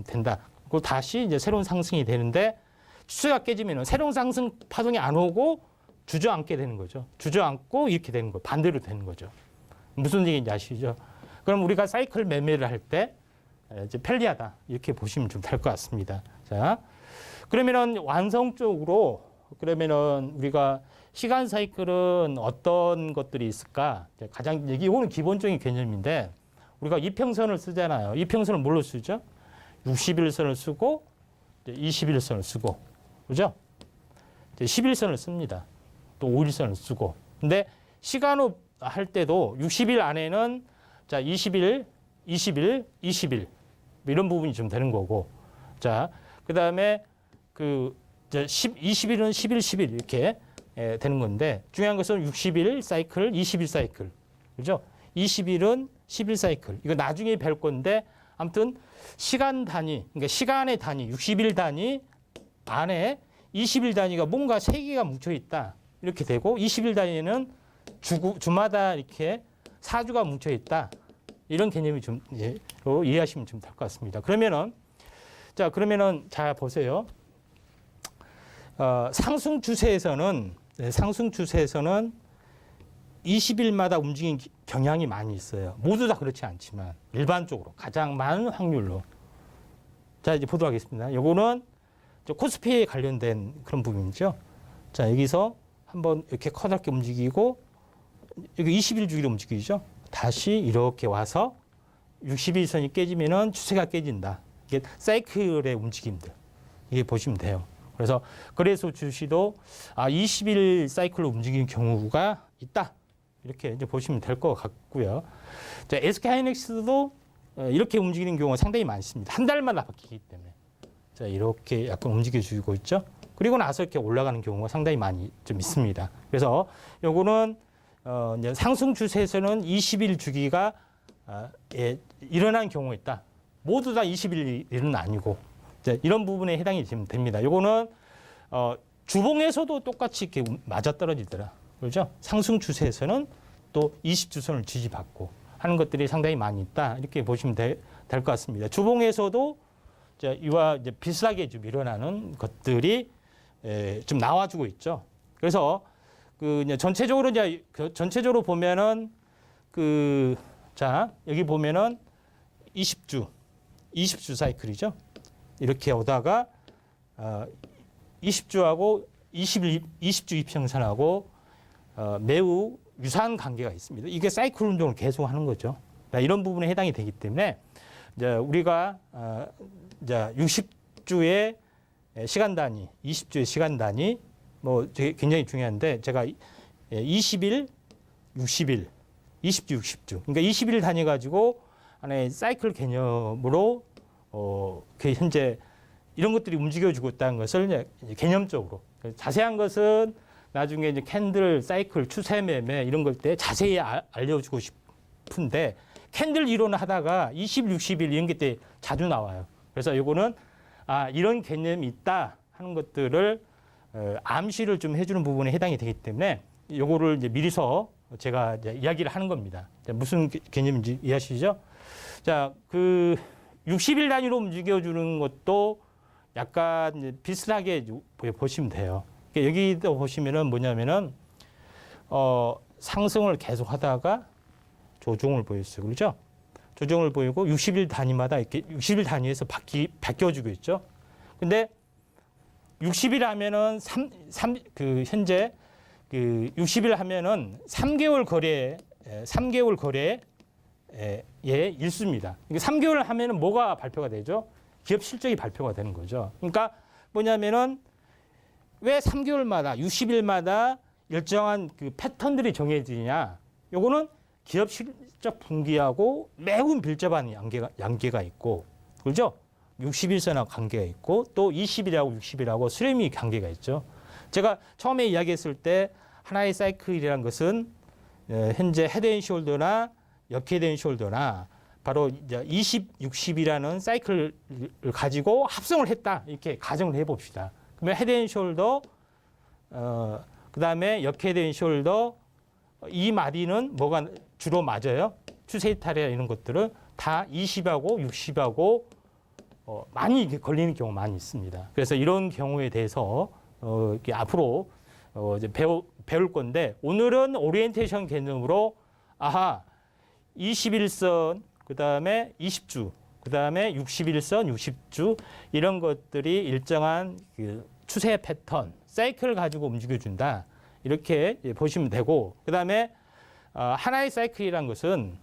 된다. 그리고 다시 이제 새로운 상승이 되는데 추세가 깨지면은 새로운 상승 파동이 안 오고 주저앉게 되는 거죠. 주저앉고 이렇게 되는 거 반대로 되는 거죠. 무슨 얘기인지 아시죠? 그럼 우리가 사이클 매매를 할 때 이제 편리하다 이렇게 보시면 좀 될 것 같습니다. 자, 그러면은 완성적으로 그러면은 우리가 시간 사이클은 어떤 것들이 있을까? 가장 이거는 기본적인 개념인데 우리가 이평선을 쓰잖아요. 이평선을 뭘로 쓰죠? 60일선을 쓰고 20일선을 쓰고 그죠? 11선을 씁니다. 또 5일선을 쓰고. 근데 시간업 할 때도 60일 안에는 자 20일, 20일, 20일 이런 부분이 좀 되는 거고. 자, 그다음에 그 20일은 10일, 10일 이렇게 되는 건데 중요한 것은 60일 사이클, 20일 사이클. 그죠? 20일은 10일 사이클. 이거 나중에 뵐 건데 아무튼 시간 단위, 그러니까 시간의 단위, 60일 단위 안에 20일 단위가 뭔가 3개가 뭉쳐 있다. 이렇게 되고 20일 단위는 주마다 이렇게 4주가 뭉쳐 있다. 이런 개념이 좀 이해하시면 좀 될 것 같습니다. 그러면은 자 보세요. 상승 추세에서는 20일마다 움직이는 경향이 많이 있어요. 모두 다 그렇지 않지만 일반적으로 가장 많은 확률로. 자, 이제 보도록 하겠습니다. 요거는 코스피에 관련된 그런 부분이죠. 자, 여기서 한번 이렇게 커다랗게 움직이고 여기 20일 주기로 움직이죠. 다시 이렇게 와서 60일선이 깨지면은 추세가 깨진다. 이게 사이클의 움직임들. 이게 보시면 돼요. 그래서 주시도 20일 사이클로 움직이는 경우가 있다. 이렇게 이제 보시면 될 것 같고요. 자, SK하이닉스도 이렇게 움직이는 경우가 상당히 많습니다. 한 달마다 바뀌기 때문에. 자, 이렇게 약간 움직여주고 있죠. 그리고 나서 이렇게 올라가는 경우가 상당히 많이 좀 있습니다. 그래서 요거는 이제 상승 추세에서는 20일 주기가 일어난 경우가 있다. 모두 다 20일은 아니고 이런 부분에 해당이 됩니다. 요거는 주봉에서도 똑같이 이렇게 맞아떨어지더라. 그렇죠? 상승 추세에서는 또 20주선을 지지받고 하는 것들이 상당히 많이 있다. 이렇게 보시면 될 것 같습니다. 주봉에서도 이와 이제 비슷하게 좀 일어나는 것들이 좀 나와주고 있죠. 그래서 이제 전체적으로 보면은 자, 여기 보면은 20주 사이클이죠. 이렇게 오다가 20주하고 20주 이평선하고 매우 유사한 관계가 있습니다. 이게 사이클 운동을 계속 하는 거죠. 이런 부분에 해당이 되기 때문에 이제 우리가 이제 60주의 시간 단위, 20주의 시간 단위 뭐 굉장히 중요한데 제가 20일, 60일, 20주, 60주. 그러니까 20일 단위 가지고 하나의 사이클 개념으로 그 현재 이런 것들이 움직여주고 있다는 것을 개념적으로 자세한 것은 나중에 이제 캔들, 사이클, 추세 매매 이런 걸 때 자세히 알려주고 싶은데 캔들 이론을 하다가 20일, 60일 이런 게 때 자주 나와요. 그래서 이거는 이런 개념이 있다 하는 것들을 암시를 좀 해주는 부분에 해당이 되기 때문에 요거를 이제 미리서 제가 이제 이야기를 하는 겁니다. 무슨 개념인지 이해하시죠? 자, 60일 단위로 움직여주는 것도 약간 이제 비슷하게 보시면 돼요. 여기도 보시면은 뭐냐면은 상승을 계속 하다가 조정을 보였어요. 그렇죠? 조정을 보이고 60일 단위마다 이렇게 60일 단위에서 바뀌어주고 있죠. 근데 60일 하면은 현재 60일 하면은 3개월 거래의 일수입니다. 3개월 하면은 뭐가 발표가 되죠? 기업 실적이 발표가 되는 거죠. 그러니까 뭐냐면은 왜 3개월마다 60일마다 일정한 그 패턴들이 정해지냐? 요거는 기업 실적 분기하고 매우 밀접한 관계가 있고, 그렇죠? 60일선하고 관계가 있고 또 20일하고 60일하고 수렴이 관계가 있죠. 제가 처음에 이야기했을 때 하나의 사이클이라는 것은 현재 헤드앤숄더나 역헤드앤숄더나 바로 이제 20, 60이라는 사이클을 가지고 합성을 했다. 이렇게 가정을 해봅시다. 그러면 헤드앤숄더, 그다음에 역헤드앤숄더 이 마디는 뭐가 주로 맞아요? 추세 이탈이나 이런 것들은 다 20하고 60하고 많이 이렇게 걸리는 경우가 많이 있습니다. 그래서 이런 경우에 대해서 이렇게 앞으로 이제 배울 건데 오늘은 오리엔테이션 개념으로 21선 그다음에 20주 그다음에 61선 60주 이런 것들이 일정한 그 추세 패턴 사이클을 가지고 움직여준다 이렇게 보시면 되고 그다음에 하나의 사이클이라는 것은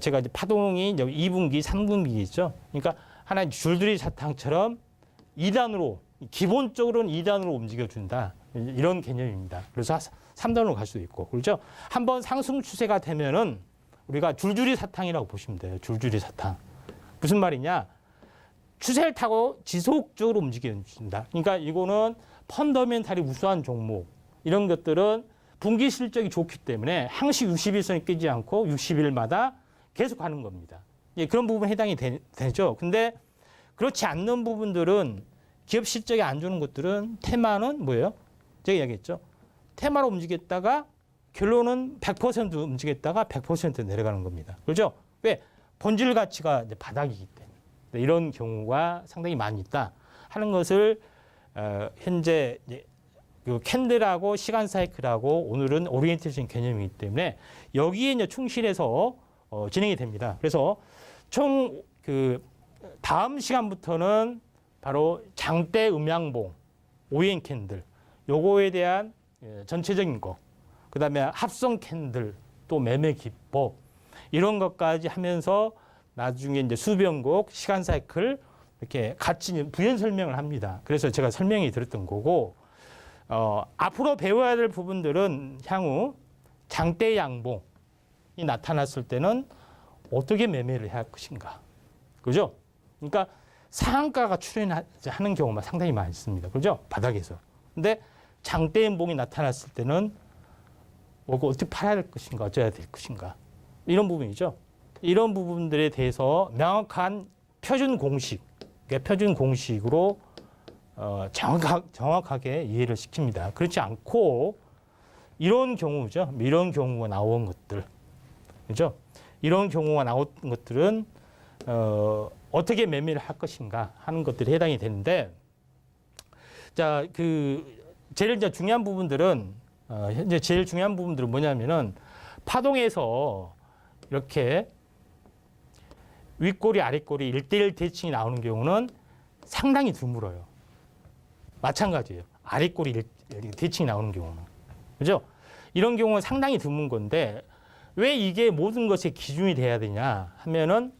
제가 이제 파동이 이제 2분기, 3분기겠죠. 그러니까 하나의 줄줄이 사탕처럼 2단으로 기본적으로는 2단으로 움직여준다 이런 개념입니다. 그래서 3단으로 갈 수도 있고 그렇죠. 한번 상승 추세가 되면은 우리가 줄줄이 사탕이라고 보시면 돼요. 줄줄이 사탕. 무슨 말이냐? 추세를 타고 지속적으로 움직여준다. 그러니까 이거는 펀더멘탈이 우수한 종목 이런 것들은 분기 실적이 좋기 때문에 항시 60일선이 깨지 않고 60일마다 계속 가는 겁니다. 예, 그런 부분 해당이 되죠. 근데 그렇지 않는 부분들은 기업 실적이 안 좋은 것들은 테마는 뭐예요? 제가 이야기했죠. 테마로 움직였다가 결론은 100% 움직였다가 100% 내려가는 겁니다. 그렇죠? 왜? 본질 가치가 이제 바닥이기 때문에 이런 경우가 상당히 많이 있다 하는 것을 현재 이제 그 캔들하고 시간 사이클하고 오늘은 오리엔테이션 개념이기 때문에 여기에 이제 충실해서 진행이 됩니다. 그래서 총 그 다음 시간부터는 바로 장대 음양봉, 오이엔 캔들 요거에 대한 전체적인 거, 그다음에 합성 캔들 또 매매 기법 이런 것까지 하면서 나중에 이제 수변곡, 시간 사이클 이렇게 같이 부연 설명을 합니다. 그래서 제가 설명이 드렸던 거고 앞으로 배워야 될 부분들은 향후 장대 양봉이 나타났을 때는 어떻게 매매를 해야 할 것인가. 그죠? 그러니까 상한가가 출현하는 경우가 상당히 많이 있습니다. 그죠? 바닥에서. 근데 장대 양봉이 나타났을 때는 어떻게 팔아야 될 것인가, 어쩌야 될 것인가. 이런 부분이죠. 이런 부분들에 대해서 명확한 표준 공식, 그러니까 표준 공식으로 정확하게 이해를 시킵니다. 그렇지 않고 이런 경우죠. 이런 경우가 나온 것들, 그죠? 이런 경우가 나온 것들은 어떻게 매매를 할 것인가 하는 것들이 해당이 되는데, 자, 제일 이제 중요한 부분들은 현재 제일 중요한 부분들은 뭐냐면은 파동에서 이렇게 윗꼬리 아랫꼬리 1대1 대칭이 나오는 경우는 상당히 드물어요. 마찬가지예요. 아랫꼬리 대칭이 나오는 경우는. 그죠? 이런 경우는 상당히 드문 건데 왜 이게 모든 것의 기준이 돼야 되냐 하면은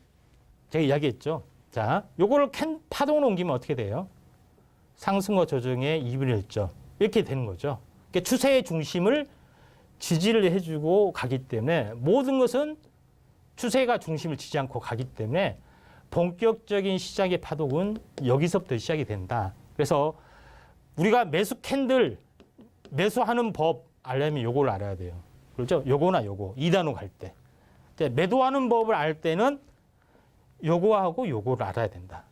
제가 이야기했죠. 자, 요거를 파동으로 옮기면 어떻게 돼요? 상승과 조정의 2분의 1점. 이렇게 되는 거죠. 그러니까 추세의 중심을 지지를 해주고 가기 때문에 모든 것은 추세가 중심을 지지 않고 가기 때문에 본격적인 시장의 파동은 여기서부터 시작이 된다. 그래서 우리가 매수 캔들, 매수하는 법 알려면 요걸 알아야 돼요. 그렇죠? 요거나 요거, 2단으로 갈 때. 매도하는 법을 알 때는 요거하고 요거를 알아야 된다.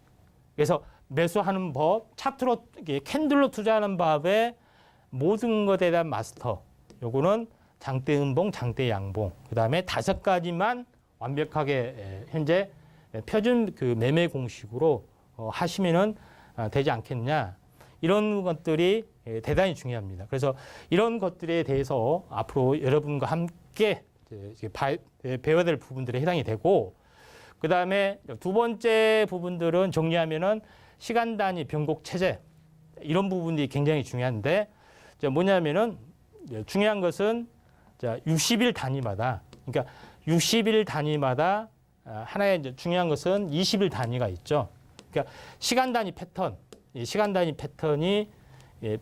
그래서 매수하는 법, 차트로, 캔들로 투자하는 법의 모든 것에 대한 마스터. 요거는 장대 음봉, 장대 양봉. 그 다음에 5가지만 완벽하게 현재 표준 그 매매 공식으로 하시면은 되지 않겠냐. 이런 것들이 대단히 중요합니다. 그래서 이런 것들에 대해서 앞으로 여러분과 함께 배워야 될 부분들에 해당이 되고, 그 다음에 두 번째 부분들은 정리하면은 시간 단위 변곡 체제 이런 부분이 굉장히 중요한데, 뭐냐면은 중요한 것은 60일 단위마다, 그러니까 60일 단위마다 하나의 이제 중요한 것은 20일 단위가 있죠. 그러니까 시간 단위 패턴, 시간 단위 패턴이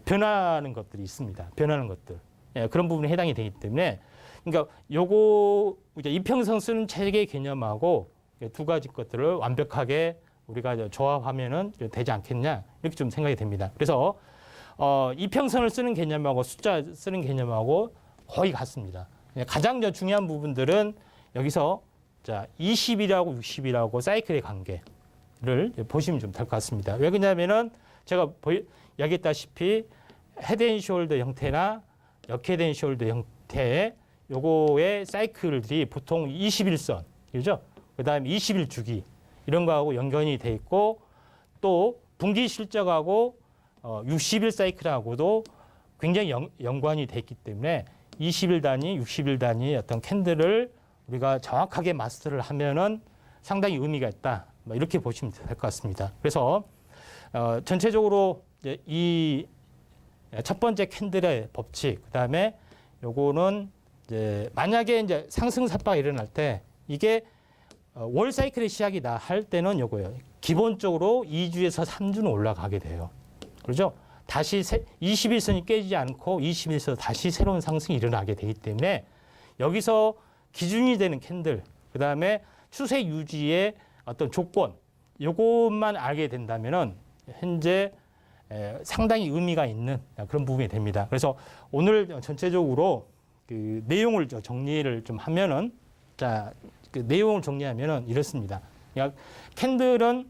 변하는 것들이 있습니다. 변하는 것들. 그런 부분에 해당이 되기 때문에, 그러니까 요거 이제 이평선 쓰는 체계 개념하고 두 가지 것들을 완벽하게 우리가 조합하면은 되지 않겠냐 이렇게 좀 생각이 됩니다. 그래서 이평선을 쓰는 개념하고 숫자 쓰는 개념하고 거의 같습니다. 가장 중요한 부분들은 여기서 자 20이라고 60이라고 사이클의 관계를 보시면 좀 될 것 같습니다. 왜 그러냐면은 제가 이야기했다시피 헤드앤숄더 형태나 역헤드앤숄더 형태의 요거의 사이클들이 보통 21선, 그죠? 그다음에 21주기 이런 거하고 연관이 돼 있고 또 분기 실적하고 60일 사이클하고도 굉장히 연관이 돼 있기 때문에 20일 단위, 60일 단위의 어떤 캔들을 우리가 정확하게 마스터를 하면은 상당히 의미가 있다. 이렇게 보시면 될 것 같습니다. 그래서 전체적으로 이 첫 번째 캔들의 법칙, 그다음에 요거는 이제 만약에 이제 상승 삭바가 일어날 때 이게 월 사이클의 시작이다 할 때는 요거예요. 기본적으로 2주에서 3주는 올라가게 돼요. 그렇죠? 다시 21선이 깨지지 않고 20일에서 다시 새로운 상승이 일어나게 되기 때문에 여기서 기준이 되는 캔들, 그다음에 추세 유지의 어떤 조건, 요것만 알게 된다면은 현재 상당히 의미가 있는 그런 부분이 됩니다. 그래서 오늘 전체적으로 그 내용을 정리를 좀 하면은 자, 그 내용을 정리하면은 이렇습니다. 그러니까 캔들은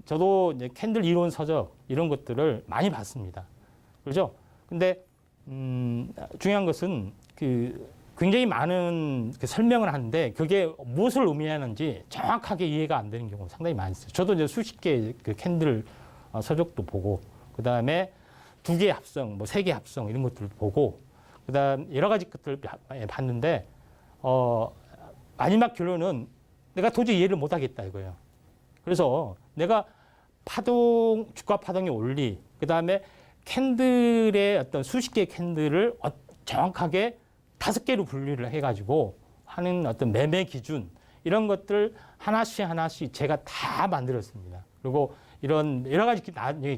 저도 이제 캔들 이론 서적 이런 것들을 많이 봤습니다. 그렇죠? 근데 중요한 것은 그 굉장히 많은 그 설명을 하는데 그게 무엇을 의미하는지 정확하게 이해가 안 되는 경우가 상당히 많이 있어요. 저도 이제 수십 개의 그 캔들 서적도 보고 그다음에 2개 합성, 뭐 3개 합성 이런 것들을 보고 그다음 여러 가지 것들을 봤는데 마지막 결론은 내가 도저히 이해를 못 하겠다 이거예요. 그래서 내가 파동, 주가 파동의 원리, 그다음에 캔들의 어떤 수십 개의 캔들을 정확하게 5개로 분류를 해가지고 하는 어떤 매매 기준 이런 것들 하나씩 제가 다 만들었습니다. 그리고 이런 여러 가지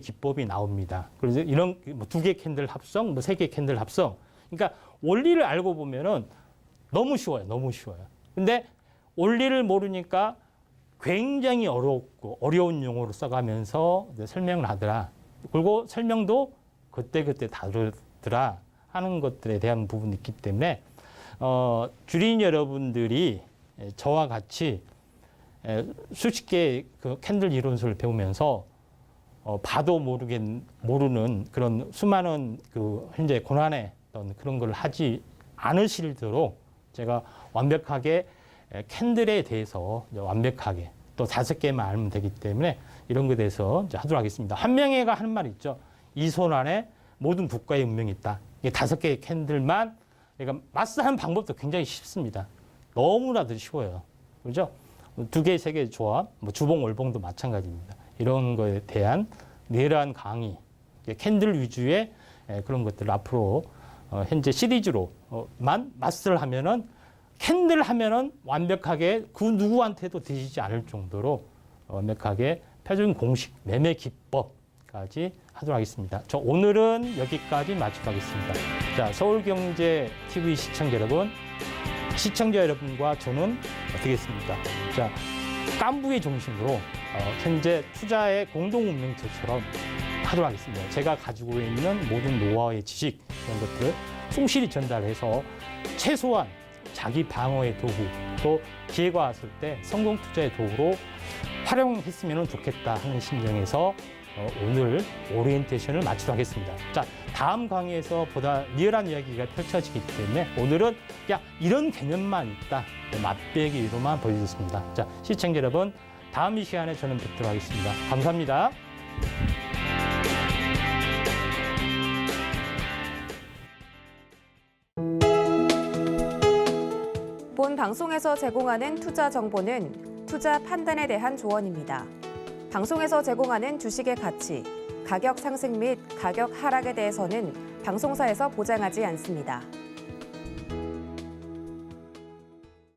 기법이 나옵니다. 그래서 이런 뭐 2개 캔들 합성, 뭐 3개 캔들 합성. 그러니까 원리를 알고 보면은 너무 쉬워요. 너무 쉬워요. 근데 원리를 모르니까 굉장히 어렵고 어려운 용어로 써가면서 설명을 하더라. 그리고 설명도 그때그때 다르더라 하는 것들에 대한 부분이 있기 때문에 주린 여러분들이 저와 같이 수십 개의 그 캔들 이론서를 배우면서 봐도 모르는 그런 수많은 그 현재 고난의 어떤 그런 걸 하지 않으시도록 제가 완벽하게 캔들에 대해서 완벽하게 또 5개만 알면 되기 때문에 이런 것에 대해서 이제 하도록 하겠습니다. 한명회가 하는 말이 있죠. 이 손 안에 모든 국가의 운명이 있다. 이게 5개의 캔들만 그러니까 마스터하는 방법도 굉장히 쉽습니다. 너무나도 쉬워요. 그렇죠? 2개, 3개 조합, 뭐 주봉, 월봉도 마찬가지입니다. 이런 거에 대한 내란 강의, 캔들 위주의 그런 것들을 앞으로 현재 시리즈로만 마스터를 하면은 캔들 하면은 완벽하게 그 누구한테도 뒤지지 않을 정도로 완벽하게 표준 공식 매매 기법까지 하도록 하겠습니다. 저 오늘은 여기까지 마치도록 하겠습니다. 자, 서울경제 TV 시청자 여러분, 시청자 여러분과 저는 어떻게 했습니까? 자, 깐부의 중심으로 현재 투자의 공동 운명체처럼 하도록 하겠습니다. 제가 가지고 있는 모든 노하우의 지식 이런 것들을 충실히 전달해서 최소한 자기 방어의 도구 또 기회가 왔을 때 성공 투자의 도구로 활용했으면 좋겠다 하는 심정에서 오늘 오리엔테이션을 마치도록 하겠습니다. 자, 다음 강의에서 보다 리얼한 이야기가 펼쳐지기 때문에 오늘은 그냥 이런 개념만 있다 맛배기로만 보여주겠습니다. 자, 시청자 여러분, 다음 이 시간에 저는 뵙도록 하겠습니다. 감사합니다. 본 방송에서 제공하는 투자 정보는 투자 판단에 대한 조언입니다. 방송에서 제공하는 주식의 가치, 가격 상승 및 가격 하락에 대해서는 방송사에서 보장하지 않습니다.